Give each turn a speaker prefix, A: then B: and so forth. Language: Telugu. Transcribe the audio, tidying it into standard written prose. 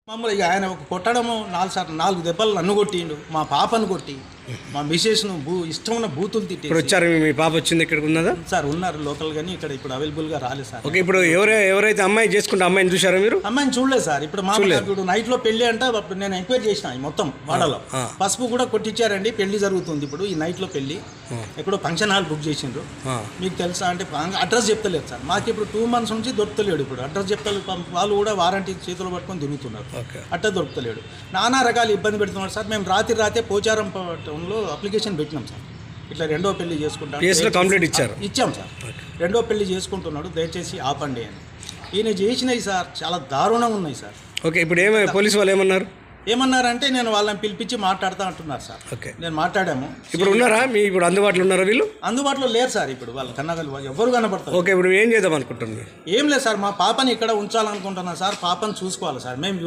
A: మామూలుగా ఇక ఆయన ఒక కొట్టడము 4 దెబ్బలు నన్ను కొట్టిండు, మా పాపను కొట్టి, మా మిసెస్ను ఇష్టం ఉన్న బూతులు తిట్టి.
B: ఇప్పుడు వచ్చారు మీ పాప వచ్చింది ఇక్కడికి ఉన్నదా
A: సార్? ఉన్నారు లోకల్, కానీ ఇక్కడ ఇప్పుడు అవైలబుల్గా రాలేదు సార్.
B: ఓకే, ఇప్పుడు ఎవరైతే అమ్మాయి చేసుకుంటే అమ్మాయిని చూసారా మీరు?
A: అమ్మాయిని చూడలేదు సార్. ఇప్పుడు మామూలుగా ఇప్పుడు నైట్లో పెళ్లి అంటే అప్పుడు నేను ఎంక్వైరీ చేసిన ఈ మొత్తం వాడలో పసుపు కూడా కొట్టించారండి. పెళ్లి జరుగుతుంది ఇప్పుడు, ఈ నైట్లో పెళ్లి ఎక్కడో ఫంక్షన్ హాల్ బుక్ చేసిండ్రు. మీకు తెలుసా అంటే అడ్రస్ చెప్తలేదు సార్. మాకు ఇప్పుడు 2 months నుంచి దొరుకుతలేడు. ఇప్పుడు అడ్రస్ చెప్తలేదు. వాళ్ళు కూడా వారంటీ చేతులు పట్టుకొని తిరుగుతున్నారు. అట్ట దొరుకుతలేడు. నానా రకాల ఇబ్బంది పెడుతున్నారు సార్. మేము రాత్రే పోచారం టౌన్లో అప్లికేషన్ పెట్టినాం సార్. ఇట్లా రెండో పెళ్లి చేసుకుంటాం,
B: కంప్లీట్ ఇచ్చాం
A: సార్. రెండో పెళ్లి చేసుకుంటున్నాడు, దయచేసి ఆపండి అని. ఈయన చేసినవి సార్ చాలా దారుణంగా ఉన్నాయి సార్.
B: ఓకే, ఇప్పుడు పోలీసు వాళ్ళు
A: ఏమన్నారంటే నేను వాళ్ళని పిలిపించి మాట్లాడుతూ అంటున్నారు సార్.
B: ఓకే,
A: నేను మాట్లాడాము.
B: ఇప్పుడు ఉన్నారా ఇప్పుడు అందుబాటులో ఉన్నారా? వీళ్ళు
A: అందుబాటులో లేరు సార్. ఇప్పుడు వాళ్ళ కన్నగలు ఎవరు కనపడతారు.
B: ఓకే, ఇప్పుడు ఏం చేద్దాం అనుకుంటున్నారు?
A: ఏం లేదు సార్, మా పాపని ఇక్కడ ఉంచాలనుకుంటున్నా సార్. పాపని చూసుకోవాలి సార్. మేము